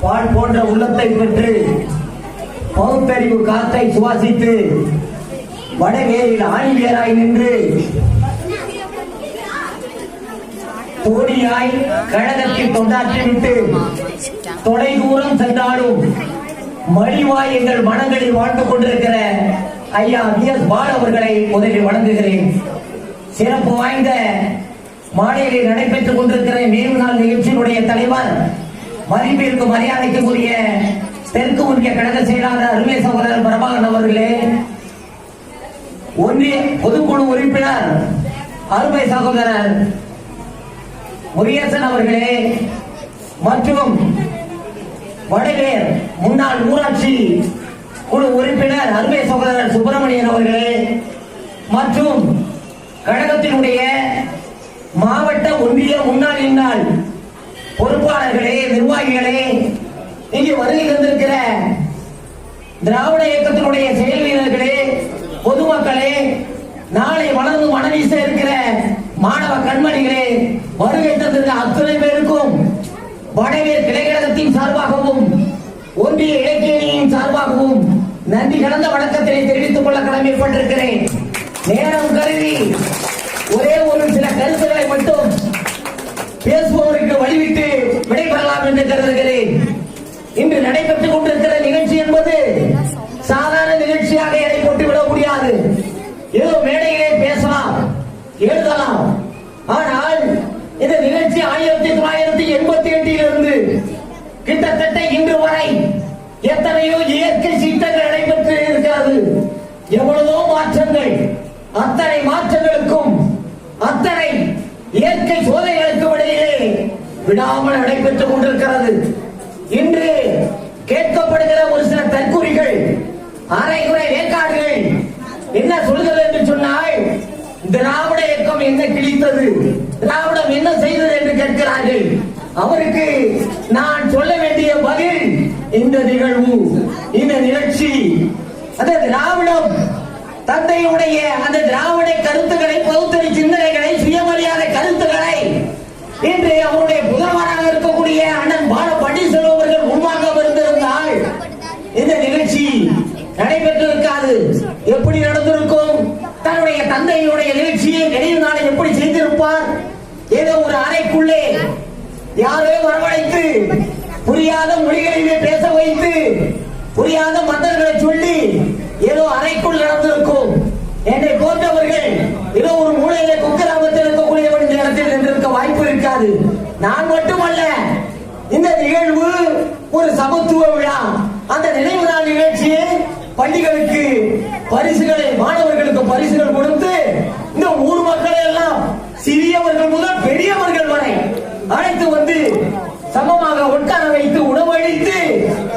பால் போன்ற உள்ளத்தை பெற்று பகுத்தறிவு காற்றை சுவாசித்து வடவேரில் ஆணிவேராய் நின்று தோழியாய் கழகத்தில் தொண்டாற்றிவிட்டு தொலை தூரம் சென்றாலும் மடிவாய் எங்கள் மனங்களில் வாழ்ந்து கொண்டிருக்கிற ஐயா VS பால் அவர்களை முதலில் வழங்குகிறேன். சிறப்பு வாய்ந்த மாலையில் நடைபெற்றுக் கொண்டிருக்கிற நினைவு நாள் நிகழ்ச்சியினுடைய தலைவர், மதிப்பிற்கு மரியாதைக்குரிய தெற்கு ஒன்றிய கழக செயலாளர் அருமை சகோதரர் பிரபாகரன் அவர்களே, ஒன்றிய பொதுக்குழு உறுப்பினர் அருமை சகோதரர் முருகேசன் அவர்களே, மற்றும் வடவேர் முன்னாள் ஊராட்சி குழு உறுப்பினர் அருமை சகோதரர் சுப்பிரமணியன் அவர்களே, மற்றும் கழகத்தினுடைய மாவட்ட ஒன்றிய முன்னாள் இந்நாள் பொறுப்பாளர்களே, நிர்வாகிகளே, இங்கே வருகை தந்திருக்கிற திராவிட இயக்கத்தினுடைய செயல் வீரர்களே, பொதுமக்களே, நாளை வளர்ந்து மனவீச இருக்கிற மாணவ கண்மணிகளே, வருகை தந்திருக்கிற அத்தனை பேருக்கும் வடவேர் கிளைக்கழகத்தின் சார்பாகவும் ஒன்றிய இலக்கியனின் சார்பாகவும் நன்றி கலந்த வணக்கத்தினை தெரிவித்துக் கொள்ள கடமைப்பட்டிருக்கிறேன். நேரம் கருதி ஒரே ஒரு சில கருத்துக்களை மட்டும் பேசுபவருக்கு வழிவிட்டு விடைபெறலாம் என்று கருதுகிறேன். இன்று நடைபெற்றுக் கொண்டிருக்கிற நிகழ்ச்சி என்பது சாதாரண நிகழ்ச்சியாக எடை போட்டு விட முடியாது. ஏதோ மேடையிலே பேசலாம், எழுதலாம். ஆனால் இந்த நிகழ்ச்சி 1988 கிட்டத்தட்ட இன்று வரை எத்தனையோ இயற்கை சீற்றங்கள் நடைபெற்று இருக்கிறது. எவ்வளவோ மாற்றங்கள், அத்தனை மாற்றங்களுக்கும் அத்தனை இயற்கை சோதனைகளுக்கும் இடையே விடாமல் நடைபெற்றுக் கொண்டிருக்கிறது. இன்று கேட்கப்படுகிற ஒரு சில தற்குறிகள், அரைகுறை வேக்காடுகள் என்ன சொல்கிறது என்று சொன்னால், திராவிட இயக்கம் என்ன கிழித்தது, திராவிடம் என்ன செய்தது என்று கேட்கிறார்கள். அவருக்கு நான் சொல்ல வேண்டிய பதில், இந்த நிகழ்வு, இந்த நிகழ்ச்சி, அந்த திராவிடம் தந்தையுடைய அந்த திராவிட கருத்துக்களை, பகுத்தறி சிந்தனைகளை, சுயமரியாதை கருத்துக்களை இன்று அவருடைய புதல்வராக இருக்கக்கூடிய அண்ணன் பால பன்னீர்செல்வம் அவர்கள் முன்பாக இருந்திருந்தால் இந்த நிகழ்ச்சி நடைபெற்றிருக்காது. எப்படி நடந்திருக்கும்? தன்னுடைய தந்தையுடைய நிகழ்ச்சியை நினைவு நாளை எப்படி செய்திருப்பார்? ஏதோ ஒரு அறைக்குள்ளே யாரோ வரவழைத்து புரியாத மொழிகளிலே பேச வைத்து புரியாத மந்திரங்களை சொல்லி ஏதோ அறைக்குள் நடந்திருக்கும். என்னை போன்றவர்கள் ஏதோ ஒரு மூலையில குக்கிராமத்தில் இருக்கக்கூடியவன் இந்த இடத்தில் நின்றிருக்க வாய்ப்பு இருக்காது. நான் மட்டுமல்ல, இந்த நிகழ்வு ஒரு சமத்துவ விழா. அந்த நினைவு நாள் நிகழ்ச்சியை பள்ளிகளுக்கு பரிசுகளை, மாணவர்களுக்கு பரிசுகள் கொடுத்து இந்த ஊர் மக்களை எல்லாம் சிறியவர்கள் முதல் பெரியவர்கள் வரை அழைத்து வந்து சமமாக உட்கார வைத்து உணவளித்து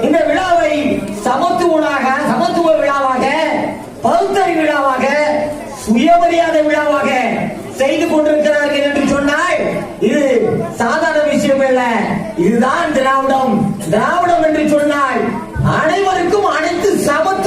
இந்த விழாவை சமத்துவ விழாவாக, பகுத்தறி விழாவாக, சுயமரியாதை விழாவாக செய்து கொண்டிருக்கிறார்கள் என்று சொன்னால் இது சாதாரண விஷயம் அல்ல. இதுதான் திராவிடம். திராவிடம் என்று சொன்னால் அனைவருக்கும் அனைத்து சமத்துவ